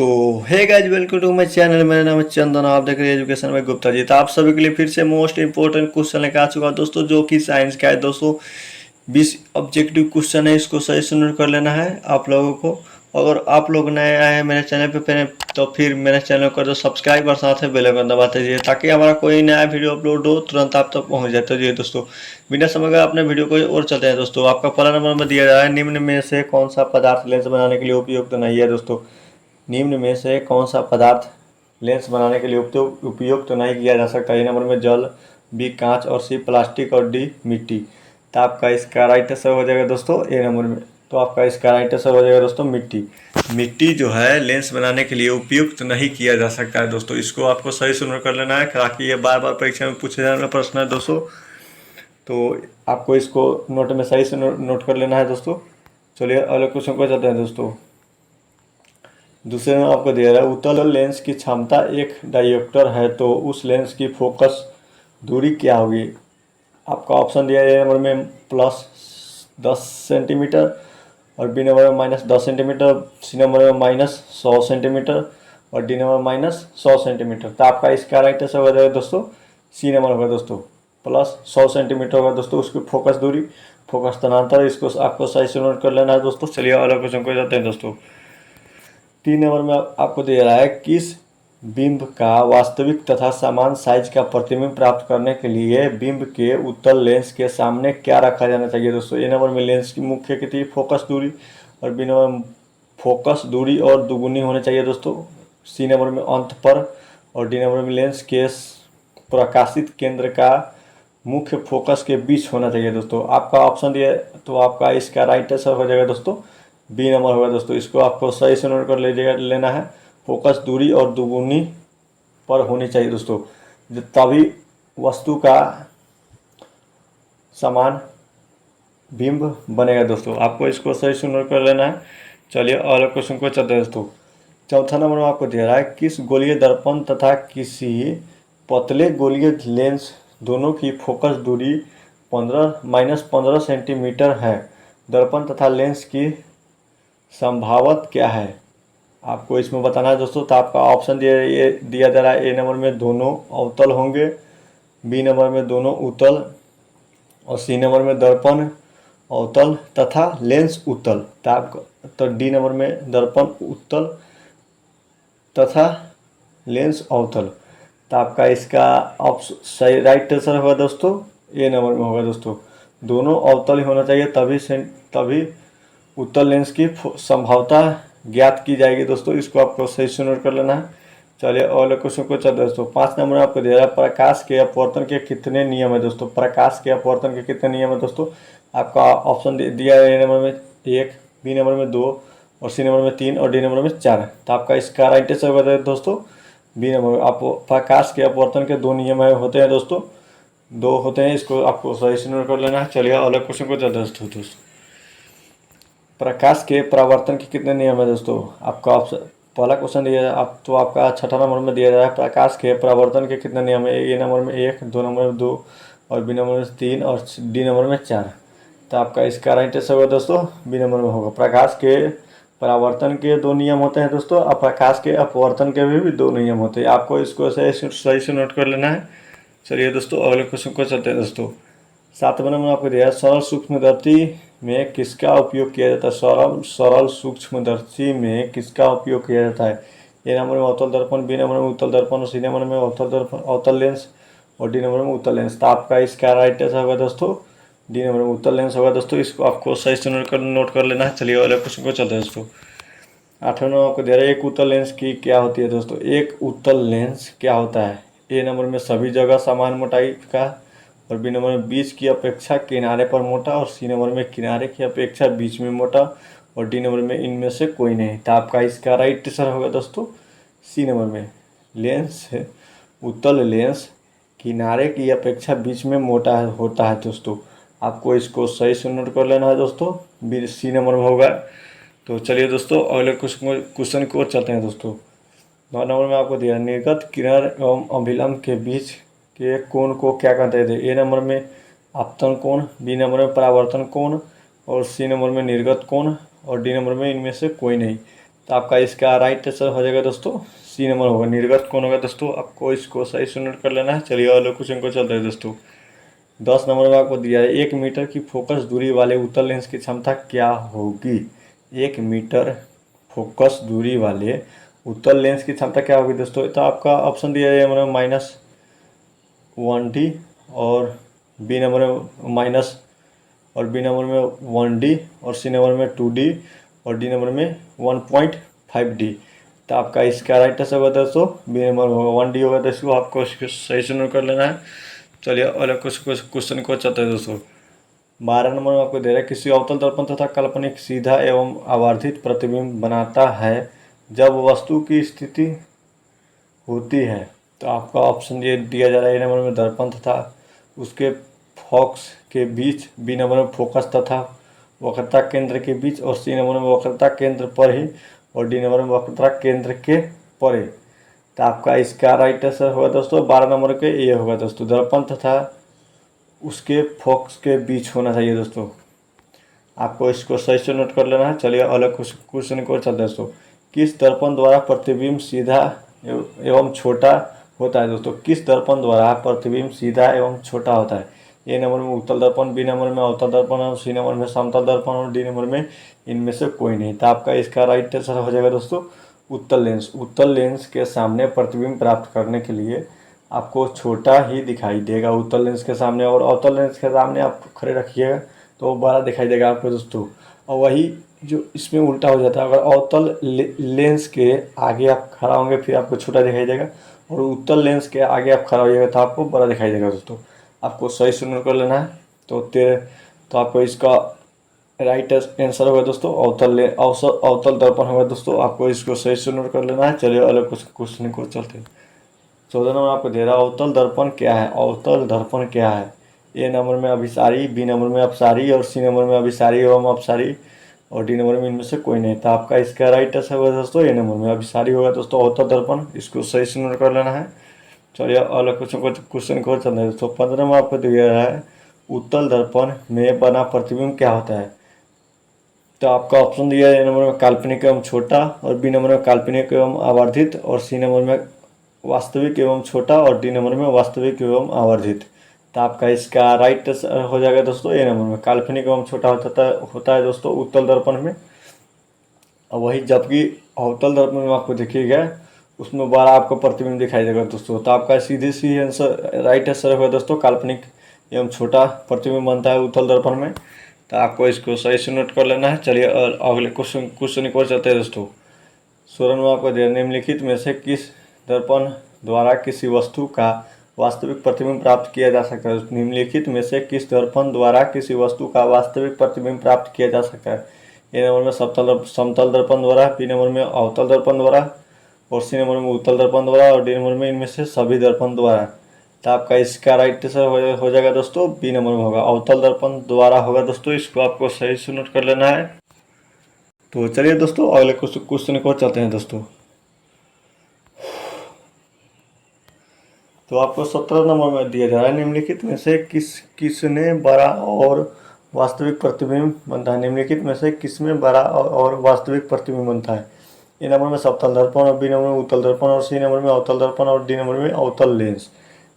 तो hey guys, welcome to my channel. मेरा नाम है चंदन, आप देख रहे हैं एजुकेशन में गुप्ता जी। तो आप सभी के लिए फिर से मोस्ट इंपॉर्टेंट क्वेश्चन लेकर आ चुका है दोस्तों, जो कि साइंस का है दोस्तों। 20 ऑब्जेक्टिव क्वेश्चन है, इसको सही से नोट कर लेना है आप लोगों को। अगर आप लोग नए आए हैं मेरे चैनल पे पहले, तो फिर मेरे चैनल को कर दो सब्सक्राइब और साथ में बेल आइकन दबाते रहिए, ताकि हमारा कोई नया वीडियो अपलोड हो तुरंत आप तक पहुंच जाए। तो जी दोस्तों, बिना समय का अपने वीडियो को और चलते हैं दोस्तों। आपका पहला नंबर में दिया जा रहा है, निम्न में से कौन सा पदार्थ लेंस बनाने के लिए उपयुक्त नहीं है दोस्तों। निम्न में से कौन सा पदार्थ लेंस बनाने के लिए उपयुक्त नहीं किया जा सकता। ए नंबर में जल, बी कांच और सी प्लास्टिक और डी मिट्टी। तो आपका इसका राइट आंसर हो जाएगा दोस्तों ए नंबर में। तो आपका इसका राइट आंसर हो जाएगा दोस्तों मिट्टी। मिट्टी जो है लेंस बनाने के लिए उपयुक्त नहीं किया जा सकता है दोस्तों। इसको आपको सही से नोट कर लेना है, ताकि ये बार बार परीक्षा में पूछे जाने वाला प्रश्न है दोस्तों। तो आपको इसको नोट में सही से नोट कर लेना है दोस्तों। चलिए अगले क्वेश्चन को चलते हैं दोस्तों। दूसरे में आपको दिया रहा है, उत्तल लेंस की क्षमता एक डायोप्टर है, तो उस लेंस की फोकस दूरी क्या होगी। आपका ऑप्शन दिया है नंबर में +10 सेंटीमीटर और बी नंबर में -10 सेंटीमीटर, सी नंबर में -100 सेंटीमीटर और डी नंबर -100 सेंटीमीटर। तो आपका इसका राइट आंसर हो जाएगा दोस्तों सी नंबर होगा दोस्तों, +100 सेंटीमीटर होगा दोस्तों उसकी फोकस दूरी, फोकस स्थानांतर। इसको आपको सही से नोट कर लेना है दोस्तों। चलिए अगला क्वेश्चन को जाते हैं दोस्तों। 3 नंबर में आपको दे रहा है, किस बिंब का वास्तविक तथा समान साइज का प्रतिबिंब प्राप्त करने के लिए बिंब के उत्तल लेंस के सामने क्या रखा जाना चाहिए दोस्तों। ए नंबर में लेंस की मुख्य कितनी फोकस दूरी और बी नंबर में फोकस दूरी और दुगुनी होनी चाहिए दोस्तों। सी नंबर में अंत पर और डी नंबर में लेंस के प्रकाशित केंद्र का मुख्य फोकस के बीच होना चाहिए दोस्तों। आपका ऑप्शन दिया, तो आपका इसका राइट आंसर हो जाएगा दोस्तों बी नंबर होगा दोस्तों। इसको आपको सही से नोट कर लीजिएगा, लेना है। फोकस दूरी और दुगुनी पर होनी चाहिए दोस्तों, तभी वस्तु का समान बिंब बनेगा दोस्तों। आपको इसको सही से नोट कर लेना है। चलिए अगले क्वेश्चन को चलते हैं दोस्तों। चौथा नंबर में आपको दिया रहा है, किस गोलीय दर्पण तथा किसी पतले गोलीय लेंस दोनों की फोकस दूरी -15 सेंटीमीटर है। दर्पण तथा लेंस की संभावत क्या है, आपको इसमें बताना है दोस्तों। तो आपका ऑप्शन दिया जा रहा है, ए नंबर में दोनों अवतल होंगे, बी नंबर में दोनों उत्तल और सी नंबर में दर्पण अवतल तथा लेंस उत्तल। तो डी नंबर में दर्पण उत्तल तथा लेंस अवतल। तो आपका इसका ऑप्शन सही राइट आंसर होगा दोस्तों ए नंबर में होगा दोस्तों। दोनों अवतल ही होना चाहिए, तभी उत्तल लेंस की संभावता ज्ञात की जाएगी दोस्तों। इसको आपको सही से नोट कर लेना है। चलिए अगले क्वेश्चन को चलते हैं दोस्तों। 5 नंबर में आपको दिया है, प्रकाश के अपवर्तन के कितने नियम है दोस्तों। प्रकाश के अपवर्तन के कितने नियम है दोस्तों। आपका ऑप्शन दिया है, ए नंबर में 1, बी नंबर में 2 और सी नंबर में 3 और डी नंबर में 4। तो आपका इसका राइट आंसर होगा दोस्तों बी नंबर। आप प्रकाश के अपवर्तन के 2 नियम होते हैं दोस्तों, 2 होते हैं। इसको आपको सही से नोट कर लेना है। चलिए अगले क्वेश्चन को चलते हैं दोस्तों। प्रकाश के परावर्तन के कितने नियम है दोस्तों। आपका ऑप्शन पहला क्वेश्चन दिया है आप, तो आपका 6ठा नंबर में दिया जाए, प्रकाश के परावर्तन के कितने नियम है। ए नंबर में 1, 2 नंबर में 2 और बी नंबर में 3 और डी नंबर में 4। तो आपका इसका राइट आंसर होगा दोस्तों बी नंबर में होगा। प्रकाश के परावर्तन के 2 नियम होते हैं दोस्तों, और प्रकाश के अपवर्तन के भी 2 नियम होते हैं। आपको इसको सही से नोट कर लेना है। चलिए दोस्तों अगले क्वेश्चन को चलते हैं दोस्तों। 7वें नंबर में आपको दिया है, सरल सूक्ष्मदर्शी में किसका उपयोग किया जाता है। सरल सूक्ष्मदर्शी में किसका उपयोग किया जाता है। ए नंबर में अवतल दर्पण, बी नंबर में उत्तल दर्पण और सी नंबर में अवतल लेंस और डी नंबर में उत्तल लेंस। तो आपका इसका राइट आंसर होगा दोस्तों डी नंबर में उत्तल लेंस होगा दोस्तों। इसको आपको सही से नोट कर लेना है। चलिए अगले क्वेश्चन को चलते हैं दोस्तों। 8वें नंबर आपको दे रहा है, एक उत्तल लेंस की क्या होती है दोस्तों। एक उत्तल लेंस क्या होता है। ए नंबर में सभी जगह समान मोटाई का और बी नंबर में बीच की अपेक्षा किनारे पर मोटा और सी नंबर में किनारे की अपेक्षा बीच में मोटा और डी नंबर में इनमें से कोई नहीं। तो आपका इसका राइट आंसर होगा दोस्तों सी नंबर में। लेंस उत्तल लेंस किनारे की अपेक्षा बीच में मोटा होता है दोस्तों। आपको इसको सही से नोट कर लेना है दोस्तों, बी सी नंबर में होगा। तो चलिए दोस्तों अगले क्वेश्चन की ओर चलते हैं दोस्तों। 9 नंबर में आपको दिया, निर्गत किरण एवं अभिलंब के बीच के कोण को क्या कहते थे। ए नंबर में आपतन कोण, बी नंबर में परावर्तन कोण और सी नंबर में निर्गत कोण और डी नंबर में इनमें से कोई नहीं। तो तो आपका इसका राइट आंसर हो जाएगा दोस्तों सी नंबर होगा, निर्गत कौन होगा दोस्तों। आपको इसको सही से नोट कर लेना है। चलिए अगले क्वेश्चन को चलते हैं दोस्तों। 10 नंबर में आपको दिया है 1 मीटर की फोकस दूरी वाले उत्तल लेंस की क्षमता क्या होगी। 1 मीटर फोकस दूरी वाले उत्तल लेंस की क्षमता क्या होगी दोस्तों। तो आपका ऑप्शन दिया है मतलब -1D और बी नंबर में माइनस और बी नंबर में 1D और सी नंबर में 2D और डी नंबर में 1.5D। तो आपका इसका राइट आंसर होगा दोस्तों बी नंबर होगा 1D होगा। तो इसको आपको सही से नोट कर लेना है। चलिए अलग कुछ क्वेश्चन को चलते हैं दोस्तों। 12 नंबर में आपको दे रहा है किसी अवतल दर्पण तथा काल्पनिक सीधा एवं आवर्धित प्रतिबिंब बनाता है जब वस्तु की स्थिति होती है। तो आपका ऑप्शन ये दिया जा रहा है। ए नंबर में दर्पण तथा उसके फॉक्स के बीच, बी नंबर में फोकस तथा वक्रता केंद्र के बीच और सी नंबर में वक्रता केंद्र पर ही और डी नंबर में वक्रता केंद्र के परे। तो आपका इसका राइट आंसर होगा दोस्तों 12 नंबर के ये होगा दोस्तों, दर्पण तथा उसके फॉक्स के बीच होना चाहिए दोस्तों। आपको इसको सही से नोट कर लेना है। चलिए अलग क्वेश्चन को चलते हैं दोस्तों। किस दर्पण द्वारा प्रतिबिंब सीधा एवं छोटा होता है दोस्तों। किस दर्पण द्वारा प्रतिबिंब सीधा एवं छोटा होता है। ए नंबर में उत्तल दर्पण, बी नंबर में अवतल दर्पण और सी नंबर में समतल दर्पण और डी नंबर में इनमें से कोई नहीं। तो आपका इसका राइट आंसर हो जाएगा दोस्तों उत्तल लेंस। उत्तल लेंस के सामने प्रतिबिंब प्राप्त करने के लिए आपको छोटा ही दिखाई देगा उत्तल लेंस के सामने, और अवतल लेंस के सामने आप खड़े रखिएगा तो बड़ा दिखाई देगा आपको दोस्तों। और वही जो इसमें उल्टा हो जाता है, अगर अवतल लेंस के आगे आप खड़ा होंगे फिर आपको छोटा दिखाई देगा, और उत्तल लेंस के आगे आप खड़ा होइएगा तो आपको बड़ा दिखाई देगा दोस्तों। आपको सही से नोट कर लेना है। तो आपको इसका राइट आंसर होगा दोस्तों अवतल दर्पण होगा दोस्तों। आपको इसको सही से नोट कर लेना है। चलिए अलग कुछ क्वेश्चन को चलते हैं। 14 नंबर आपको दे रहा है अवतल दर्पण क्या है। अवतल दर्पण क्या है। ए नंबर में अभिसारी, बी नंबर में अपसारी और सी नंबर में अभिसारी एवं अपसारी और डी नंबर में इनमें से कोई नहीं। तो आपका इसका राइट आंसर होगा दोस्तों ए नंबर में अभिसारी होगा दोस्तों अवतल दर्पण। इसको सही से नोट कर लेना है। चलिए अलग क्वेश्चन को चलते हैं दोस्तों। 15 में आपको दिया गया है उत्तल दर्पण में बना प्रतिबिंब क्या होता है। तो आपका ऑप्शन दिया है ए नंबर में काल्पनिक एवं छोटा और बी नंबर में काल्पनिक एवं आवर्धित और सी नंबर में वास्तविक एवं छोटा और डी नंबर में वास्तविक एवं आवर्धित। तो आपका इसका राइट हो जाएगा दोस्तों ए नंबर में काल्पनिक एवं छोटा होता है दोस्तों उत्तल दर्पण में। और वही जबकि अवतल दर्पण में आपको देखिएगा उसमें बड़ा आपको प्रतिबिंब दिखाई देगा दोस्तों। तो आपका सीधे सी आंसर राइट आंसर होगा दोस्तों काल्पनिक एवं छोटा प्रतिबिंब बनता है उत्तल दर्पण में। तो आपको इसको सही से नोट कर लेना है। चलिए अगले क्वेश्चन को चलते हैं दोस्तों। 16 में आपको निम्नलिखित में से किस दर्पण द्वारा किसी वस्तु का वास्तविक प्रतिबिंब प्राप्त किया जा सकता है। निम्नलिखित में से किस दर्पण द्वारा किसी वस्तु का वास्तविक प्रतिबिंब प्राप्त किया जा सकता है। ए नंबर में समतल दर्पण द्वारा, बी नंबर में अवतल दर्पण द्वारा और सी नंबर में उत्तल दर्पण द्वारा और डी नंबर में इनमें से सभी दर्पण द्वारा। तो आपका इसका राइट आंसर हो जाएगा दोस्तों बी नंबर में होगा अवतल दर्पण द्वारा होगा दोस्तों। इसको आपको सही से नोट कर लेना है। तो चलिए दोस्तों अगले क्वेश्चन को चलते हैं दोस्तों। तो आपको 17 नंबर में दिया जा रहा है निम्नलिखित में से किसने बड़ा और वास्तविक प्रतिबिंब बनता है। निम्नलिखित में से किसमें बड़ा और वास्तविक प्रतिबिंब बनता है। ए नंबर में समतल दर्पण और बी नंबर में उत्तल दर्पण और सी नंबर में अवतल दर्पण और डी नंबर में अवतल लेंस।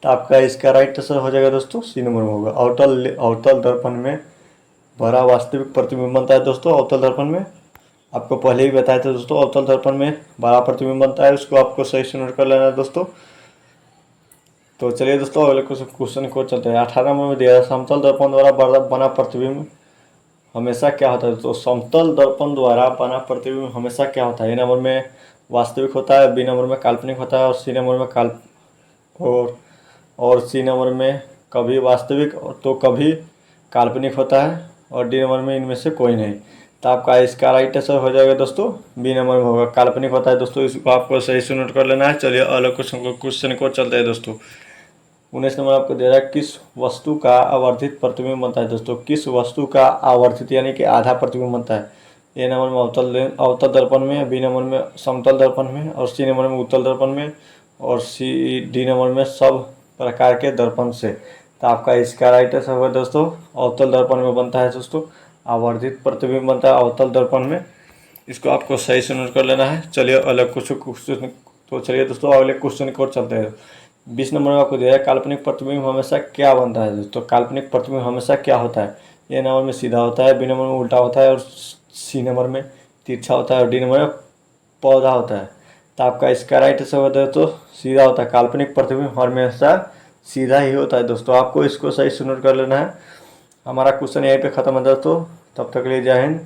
तो आपका इसका राइट आंसर हो जाएगा दोस्तों सी नंबर में होगा अवतल दर्पण में बड़ा वास्तविक प्रतिबिंब बनता है दोस्तों। अवतल दर्पण में आपको पहले ही बताया था दोस्तों अवतल दर्पण में बड़ा प्रतिबिंब बनता है। उसको आपको सही से नोट कर लेना है दोस्तों। तो चलिए दोस्तों अगले क्वेश्चन को चलते हैं। 18 में दिया है समतल दर्पण द्वारा बना प्रतिबिंब हमेशा क्या होता है। तो समतल दर्पण द्वारा बना प्रतिबिंब हमेशा क्या होता है। ए नंबर में वास्तविक होता है, बी नंबर में काल्पनिक होता है और सी नंबर में और सी नंबर में कभी वास्तविक तो कभी काल्पनिक होता है और डी नंबर में इनमें से कोई नहीं। तो आपका इसका राइट आंसर हो जाएगा दोस्तों बी नंबर में होगा काल्पनिक होता है दोस्तों। इसको आपको सही से नोट कर लेना है। चलिए अलग क्वेश्चन को चलते हैं दोस्तों। 19 नंबर आपको दे रहा है किस वस्तु का आवर्धित प्रतिबिंब बनता है दोस्तों। किस वस्तु का आवर्धित यानी कि आधा प्रतिबिंब बनता है। ए नंबर में अवतल दर्पण में, बी नंबर में समतल दर्पण में और सी नंबर में उत्तल दर्पण में और डी नंबर में सब प्रकार के दर्पण से। तो आपका इसका राइट आंसर होगा दोस्तों अवतल दर्पण में बनता है दोस्तों आवर्धित प्रतिबिंब बनता है अवतल दर्पण में। इसको आपको सही से नोट कर लेना है। चलिए अलग कुछ क्वेश्चन, तो चलिए दोस्तों अगले क्वेश्चन की ओर चलते हैं। 20 नंबर में आपको दिया है काल्पनिक प्रतिबिंब हमेशा क्या बनता है दोस्तों। काल्पनिक प्रतिबिंब हमेशा क्या होता है। ए नंबर में सीधा होता है, बी नंबर में उल्टा होता है और सी नंबर में तिरछा होता है और डी नंबर में पौधा होता है। तो आपका इसका राइट आंसर होता है तो सीधा होता है। काल्पनिक प्रतिबिंब हमेशा सीधा ही होता है दोस्तों, आपको इसको सही से नोट कर लेना है। हमारा क्वेश्चन यहीं पे खत्म है दोस्तों, तब तक के लिए जय हिंद।